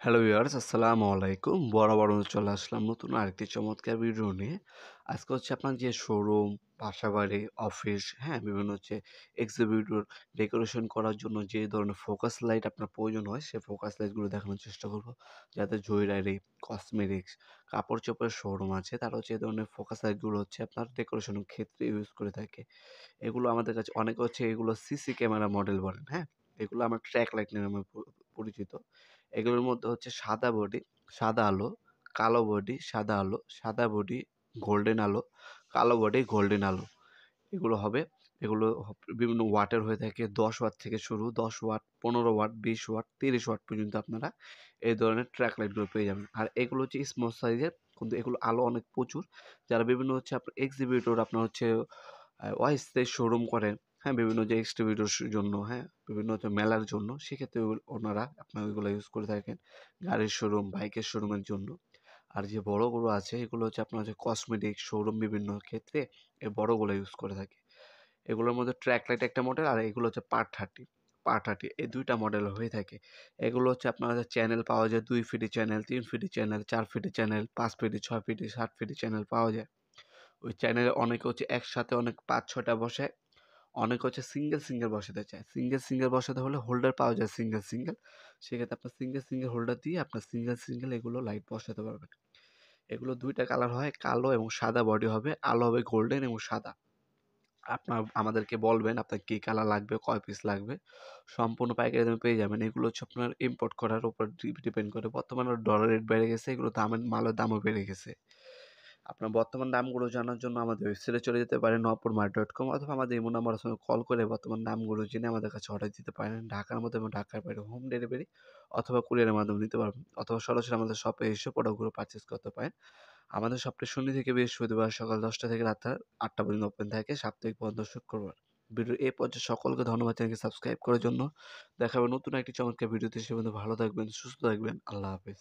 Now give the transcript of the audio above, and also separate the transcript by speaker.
Speaker 1: Hello viewers, আসসালামু আলাইকুম। বরাবর চলে আসলাম নতুন আরেকটি চমৎকার ভিডিও নিয়ে। আজকে হচ্ছে আপনার যে শোরুম, বাসাবাড়ি, অফিস, হ্যাঁ? বিভিন্ন হচ্ছে এক্সিবিটর ডেকোরেশন করার জন্য যে ধরনের ফোকাস লাইট আপনার প্রয়োজন হয়, সে ফোকাস লাইটগুলো দেখানোর চেষ্টা করব। যাদের জুয়েলারি, কসমেটিক্স, কাপড়-চোপড়ের শোরুম আছে, তারা হচ্ছে এই ধরনের ফোকাস লাইটগুলো হচ্ছে আপনার ডেকোরেশনের ক্ষেত্রে ইউজ করে থাকে। এগুলো আমাদের কাছে অনেকে হচ্ছে এগুলো সিসি ক্যামেরা মডেল বলেন, হ্যাঁ? এগুলো আমার ট্র্যাক লাইট নামে পরিচিত। এগুলোর মধ্যে হচ্ছে সাদা বডি, সাদা আলো, কালো বডি, সাদা আলো, সাদা বডি, গোল্ডেন আলো, কালো বডি, গোল্ডেন আলো। এগুলো হবে। এগুলো বিভিন্ন ওয়াটের হয়ে থাকে। ১০ ওয়াট থেকে শুরু। ১০ ওয়াট, ১৫ ওয়াট, ২০ ওয়াট, ৩০ ওয়াট পর্যন্ত আপনারা এই ধরনের ট্র্যাক লাইটগুলো পেয়ে যাবেন। আর এগুলো হচ্ছে স্মল সাইজের, কিন্তু এগুলো আলো অনেক প্রচুর। যারা বিভিন্ন হচ্ছে আপনার এক্সিবিটর, আপনার হচ্ছে অস্থায়ী শোরুম করেন, হ্যাঁ? বিভিন্ন যে এক্সিবিটর জন্য, হ্যাঁ? বিভিন্ন হচ্ছে মেলার জন্য, সেক্ষেত্রে ওনারা আপনার ওইগুলো ইউজ করে থাকেন। গাড়ির শোরুম, বাইকের শোরুমের জন্য। আর যে বড়গুলো আছে, এগুলো হচ্ছে আপনার হচ্ছে কসমেটিক শোরুম বিভিন্ন ক্ষেত্রে এই বড়গুলো ইউজ করে থাকে। এগুলোর মধ্যে ট্র্যাক লাইট একটা মডেল, আর এগুলো হচ্ছে পার 30, পার 30 এই ২ টা মডেল হয়ে থাকে। এগুলো হচ্ছে আপনার চ্যানেল পাওয়া যায় ২ ফিটি চ্যানেল, ৩ ফিটি চ্যানেল, ৪ ফিটি চ্যানেল, ৫ ফিটি, ৬ ফিটি, ৭ ফিটি চ্যানেল পাওয়া যায়। ওই চ্যানেলে অনেকে হচ্ছে একসাথে অনেক ৫-৬ টা বসায়। অনেকে হচ্ছে সিঙ্গেল বসাতে চায়। সিঙ্গেল বসাতে হলে হোল্ডার পাওয়া যায় সিঙ্গেল। সেক্ষেত্রে আপনার সিঙ্গেল হোল্ডার দিয়ে আপনার সিঙ্গেল এগুলো লাইট বসাতে পারবেন। এগুলো ২ টা কালার হয়, কালো এবং সাদা বডি হবে। আলো হবে গোল্ডেন এবং সাদা। আমাদেরকে বলবেন আপনার কি কালার লাগবে, কয় পিস লাগবে। সম্পূর্ণ পাইকারি দামে পেয়ে যাবেন। এগুলো হচ্ছে আপনার ইম্পোর্ট করার উপর ডিপেন্ড করে। বর্তমানে ডলার রেট বেড়ে গেছে। এগুলো মালের দামও বেড়ে গেছে। আপনার বর্তমান দামগুলো জানার জন্য আমাদের ওয়েবসাইটে চলে যেতে পারেন নওপুরমার্ট.com, অথবা আমাদের ইমো নাম্বারের সঙ্গে কল করে বর্তমান দামগুলো জেনে আমাদের কাছে অর্ডার দিতে পারেন। ঢাকার মধ্যে এবং ঢাকার বাইরে হোম ডেলিভারি অথবা কুরিয়ারের মাধ্যমে নিতে পারবেন, অথবা সরাসরি আমাদের শপে এসে প্রোডাক্টগুলো পারচেজ করতে পারেন। আমাদের শপটি শনি থেকে বৃহস্পতিবার সকাল ১০টা থেকে রাত ৮টা পর্যন্ত ওপেন থাকে, সাপ্তাহিক বন্ধ শুক্রবার। ভিডিওর এই পর্যায়ে সকলকে ধন্যবাদ, চ্যানেলকে সাবস্ক্রাইব করার জন্য। দেখা হবে নতুন একটি চমৎকার ভিডিওতে। সে পর্যন্ত ভালো থাকবেন, সুস্থ থাকবেন। আল্লাহ হাফেজ।